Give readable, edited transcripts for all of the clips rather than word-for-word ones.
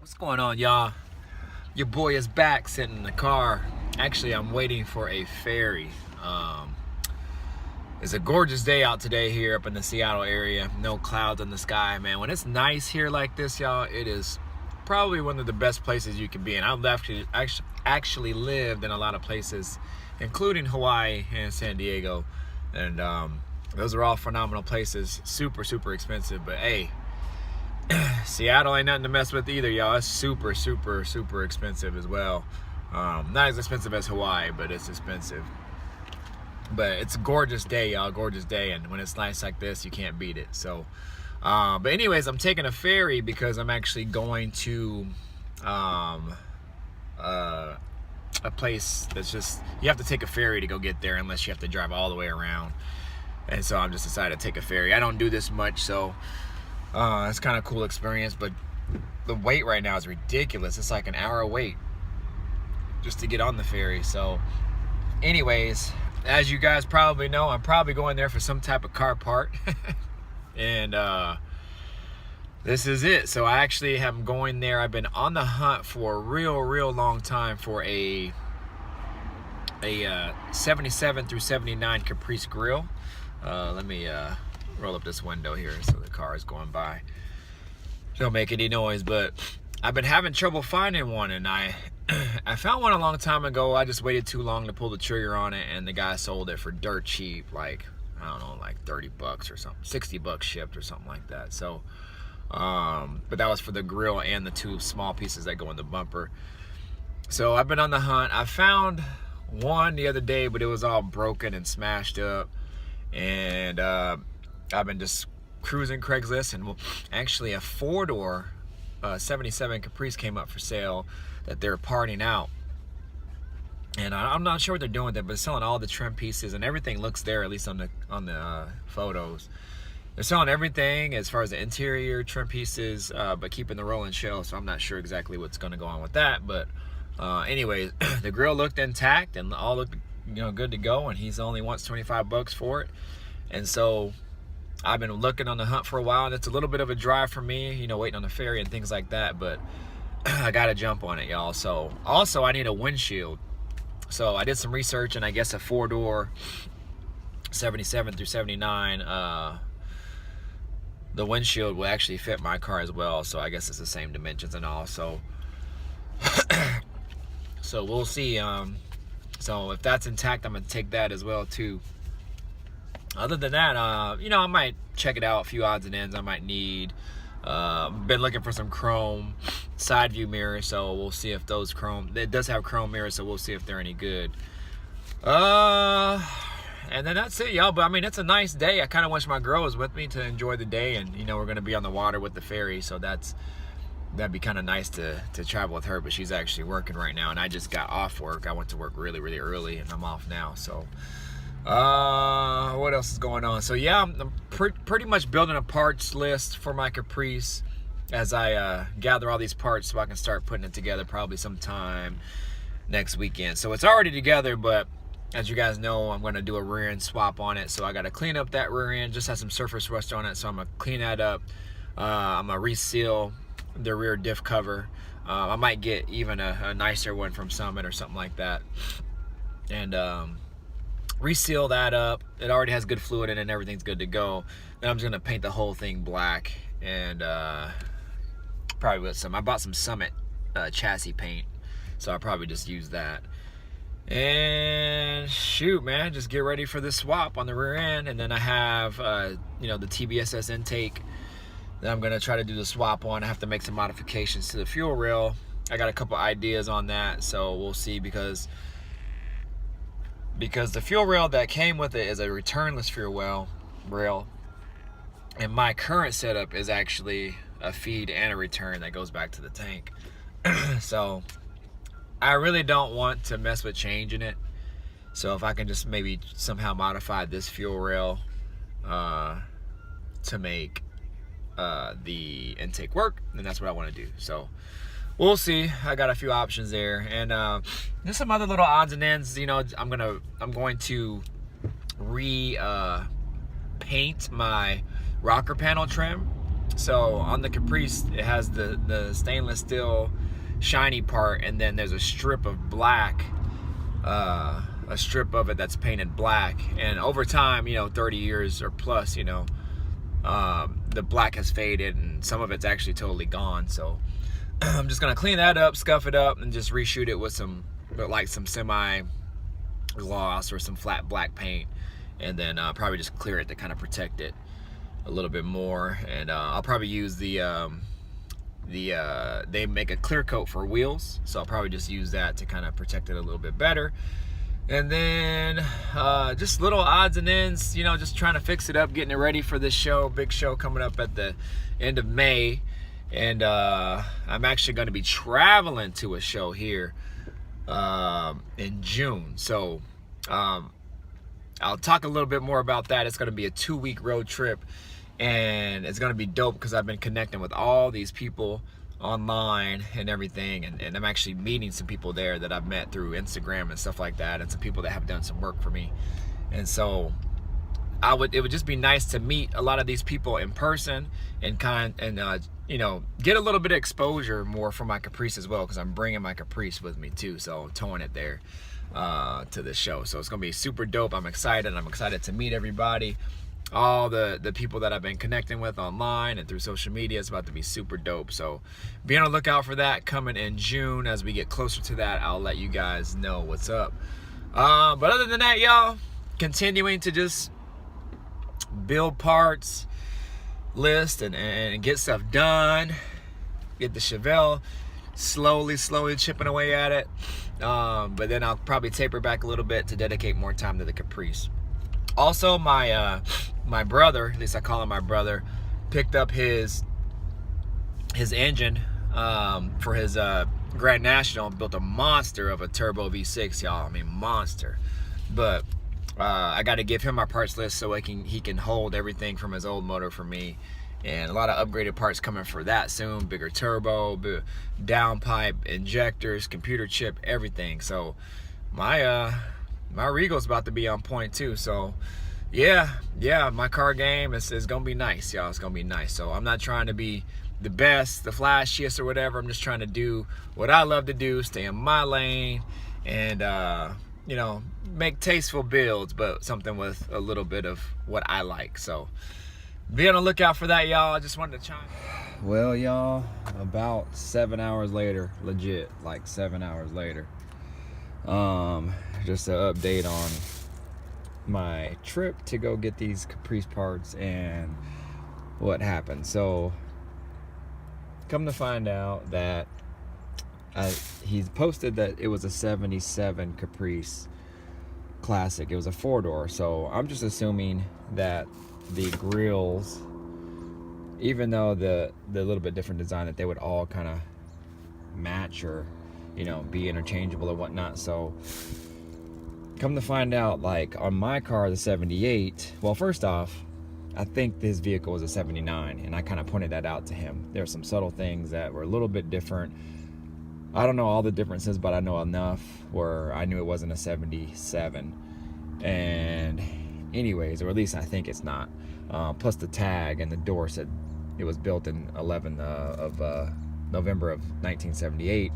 What's going on, y'all? Your boy is back, sitting in the car. Actually, I'm waiting for a ferry. It's a gorgeous day out today here up in the Seattle area. No clouds in the sky, man. When it's nice here like this, y'all, it is probably one of the best places you can be in. I've actually lived in a lot of places, including Hawaii and San Diego, and those are all phenomenal places. Super expensive, but hey, Seattle ain't nothing to mess with either, y'all. It's super expensive as well. Not as expensive as Hawaii, but it's expensive. But it's a gorgeous day, y'all. Gorgeous day, and when it's nice like this, you can't beat it. So, but anyways, I'm taking a ferry because I'm actually going to a place that's just, you have to take a ferry to go get there unless you have to drive all the way around. And so I'm just decided to take a ferry. I don't do this much, so it's kind of a cool experience, but the wait right now is ridiculous. It's like an hour wait just to get on the ferry. So anyways, as you guys probably know, I'm probably going there for some type of car part. And this is it. So I actually am going there. I've been on the hunt for a real long time for a 77 through 79 Caprice grill. Let me roll up this window here so the car is going by. Don't make any noise, but I've been having trouble finding one, and I found one a long time ago. I just waited too long to pull the trigger on it, and the guy sold it for dirt cheap, like, I don't know, like 30 bucks or something, 60 bucks shipped or something like that. So but that was for the grill and the two small pieces that go in the bumper. So I've been on the hunt. I found one the other day, but it was all broken and smashed up, and I've been just cruising Craigslist, and actually a 4-door 77 Caprice came up for sale that they're parting out, and I'm not sure what they're doing with it, but selling all the trim pieces and everything looks there, at least on the photos. They're selling everything as far as the interior trim pieces, but keeping the rolling shelf. So I'm not sure exactly what's going to go on with that, but anyways, the grill looked intact and all looked, good to go, and he's only wants 25 bucks for it. And so I've been looking on the hunt for a while, and it's a little bit of a drive for me, waiting on the ferry and things like that, but I gotta jump on it, y'all. So also I need a windshield. So I did some research, and I guess a 4-door 77 through 79, the windshield will actually fit my car as well. So I guess it's the same dimensions and all. So so we'll see. So if that's intact, I'm gonna take that as well too. Other than that, I might check it out, a few odds and ends I might need. Been looking for some chrome side view mirrors, so we'll see if those chrome, it does have chrome mirrors, so we'll see if they're any good. And then that's it, y'all. But I mean, it's a nice day. I kind of wish my girl was with me to enjoy the day, and we're gonna be on the water with the ferry, so that'd be kind of nice to travel with her. But she's actually working right now, and I just got off work. I went to work really early, and I'm off now. So what else is going on? So yeah, I'm pretty much building a parts list for my Caprice as I gather all these parts so I can start putting it together probably sometime next weekend. So it's already together, but as you guys know, I'm going to do a rear end swap on it. So I got to clean up that rear end. Just has some surface rust on it, so I'm going to clean that up. I'm going to reseal the rear diff cover. I might get even a nicer one from Summit or something like that, and reseal that up. It already has good fluid in it and everything's good to go. Then I'm just gonna paint the whole thing black, and probably with I bought some Summit chassis paint, so I'll probably just use that. And shoot, man, just get ready for this swap on the rear end. And then I have the TBSS intake that I'm gonna try to do the swap on. I have to make some modifications to the fuel rail. I got a couple ideas on that, so we'll see, because the fuel rail that came with it is a returnless fuel rail, and my current setup is actually a feed and a return that goes back to the tank. So I really don't want to mess with changing it. So if I can just maybe somehow modify this fuel rail to make the intake work, then that's what I want to do. So we'll see. I got a few options there, and there's some other little odds and ends. I'm going to paint my rocker panel trim. So on the Caprice, it has the stainless steel shiny part, and then there's a strip of black, a strip of it that's painted black. And over time, you know, 30 years or plus, you know, the black has faded and some of it's actually totally gone. So I'm just gonna clean that up, scuff it up, and just reshoot it with some semi gloss or some flat black paint, and then probably just clear it to kind of protect it a little bit more. And I'll probably use they make a clear coat for wheels, so I'll probably just use that to kind of protect it a little bit better. And then just little odds and ends, you know, just trying to fix it up, getting it ready for this show, big show coming up at the end of May. And I'm actually going to be traveling to a show here in June. So I'll talk a little bit more about that. It's going to be a 2-week road trip, and it's going to be dope because I've been connecting with all these people online and everything, and I'm actually meeting some people there that I've met through Instagram and stuff like that, and some people that have done some work for me. And so it would just be nice to meet a lot of these people in person and you know, get a little bit of exposure more for my Caprice as well, because I'm bringing my Caprice with me too, so towing it there to the show. So it's gonna be super dope. I'm excited to meet everybody, all the people that I've been connecting with online and through social media. It's about to be super dope. So be on the lookout for that coming in June. As we get closer to that, I'll let you guys know what's up. But other than that, y'all, continuing to just build parts list and get stuff done, get the Chevelle slowly chipping away at it. But then I'll probably taper back a little bit to dedicate more time to the Caprice. Also, my brother, at least I call him my brother, picked up his engine for his Grand National and built a monster of a turbo V6, y'all. I mean, monster. But I got to give him my parts list so he can hold everything from his old motor for me. And a lot of upgraded parts coming for that soon. Bigger turbo, downpipe, injectors, computer chip, everything. So my Regal's about to be on point too. So yeah, my car game is gonna be nice, y'all. It's gonna be nice. So I'm not trying to be the best, the flashiest or whatever. I'm just trying to do what I love to do, stay in my lane, and you know, make tasteful builds, but something with a little bit of what I like. So be on the lookout for that, y'all. I just wanted to chime in. Well, y'all, about 7 hours later, legit, like 7 hours later, just an update on my trip to go get these Caprice parts and what happened. So come to find out that he's posted that it was a 77 Caprice Classic. It was a 4-door. So I'm just assuming that the grills, even though the little bit different design, that they would all kind of match or, you know, be interchangeable or whatnot. So come to find out, like on my car, the 78, well, first off, I think this vehicle was a 79, and I kind of pointed that out to him. There were some subtle things that were a little bit different. I don't know all the differences, but I know enough where I knew it wasn't a 77. And anyways, or at least I think it's not. Plus the tag and the door said it was built in November of 1978.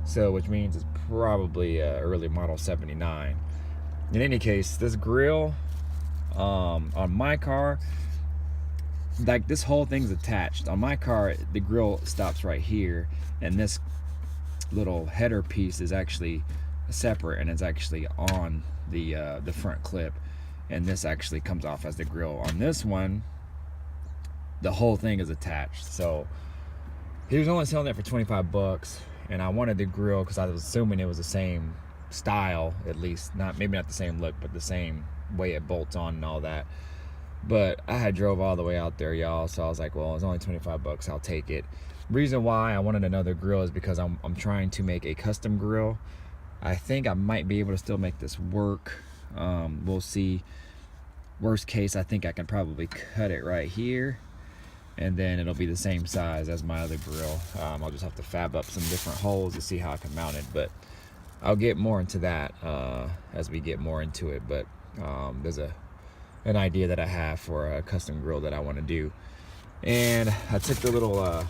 So, which means it's probably early model 79. In any case, this grill on my car, like this whole thing's attached. On my car, the grill stops right here, and this little header piece is actually separate, and it's actually on the front clip, and this actually comes off as the grill. On this one, the whole thing is attached. So he was only selling it for 25 bucks, and I wanted the grill because I was assuming it was the same style, at least maybe not the same look, but the same way it bolts on and all that. But I had drove all the way out there, y'all, so I was like, well, it's only 25 bucks, I'll take it. Reason why I wanted another grill is because I'm trying to make a custom grill. I think I might be able to still make this work. We'll see. Worst case, I think I can probably cut it right here, and then it'll be the same size as my other grill. I'll just have to fab up some different holes to see how I can mount it, but I'll get more into that as we get more into it. But there's an idea that I have for a custom grill that I want to do. And I took the little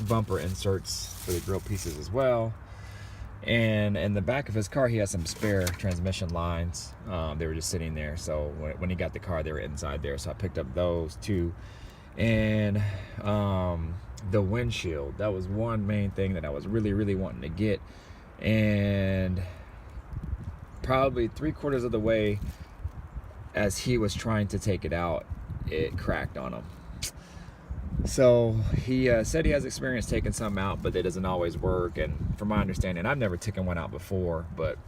bumper inserts for the grill pieces as well. And in the back of his car, he has some spare transmission lines. They were just sitting there. So when he got the car, they were inside there. So I picked up those too. And the windshield, that was one main thing that I was really wanting to get. And probably 3/4 of the way as he was trying to take it out, it cracked on him. So he said he has experience taking some out, but it doesn't always work. And from my understanding, I've never taken one out before, but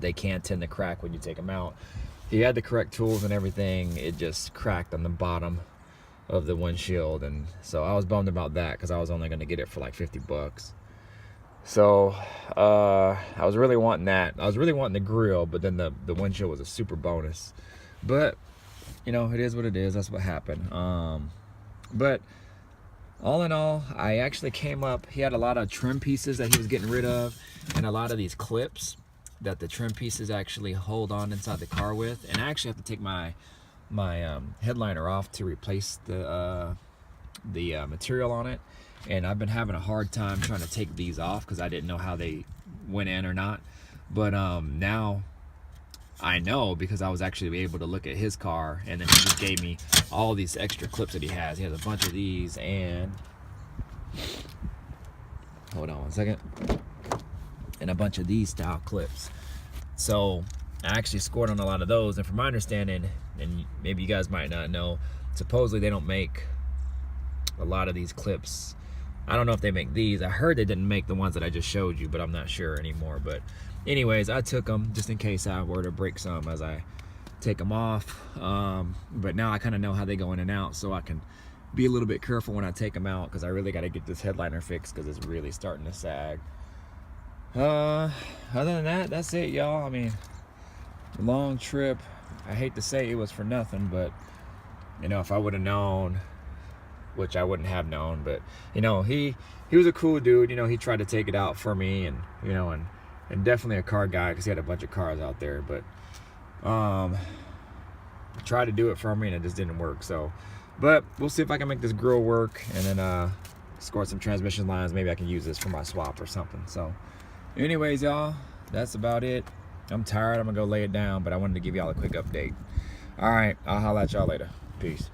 they can tend to crack when you take them out. He had the correct tools and everything. It just cracked on the bottom of the windshield, and so I was bummed about that because I was only going to get it for like 50 bucks. So I was really wanting that. I was really wanting the grill, but then the windshield was a super bonus. But you know, it is what it is. That's what happened. But all in all, I actually came up. He had a lot of trim pieces that he was getting rid of, and a lot of these clips that the trim pieces actually hold on inside the car with. And I actually have to take my headliner off to replace the material on it. And I've been having a hard time trying to take these off because I didn't know how they went in or not. But now I know, because I was actually able to look at his car, and then he just gave me all these extra clips that he has. He has a bunch of these, and hold on one second, and a bunch of these style clips. So I actually scored on a lot of those, and from my understanding, and maybe you guys might not know, supposedly they don't make a lot of these clips. I don't know if they make these. I heard they didn't make the ones that I just showed you, but I'm not sure anymore. But anyways, I took them just in case I were to break some as I take them off. But now I kind of know how they go in and out, so I can be a little bit careful when I take them out, because I really got to get this headliner fixed because it's really starting to sag. Other than that, that's it, y'all. I mean, long trip. I hate to say it was for nothing, but you know, if I would have known, which I wouldn't have known, but you know, he was a cool dude. You know, he tried to take it out for me, and you know, and definitely a car guy, because he had a bunch of cars out there. But tried to do it for me, and it just didn't work. So, but we'll see if I can make this grill work, and then score some transmission lines. Maybe I can use this for my swap or something. So anyways, y'all, that's about it. I'm tired. I'm gonna go lay it down, but I wanted to give y'all a quick update. All right, I'll holla at y'all later. Peace.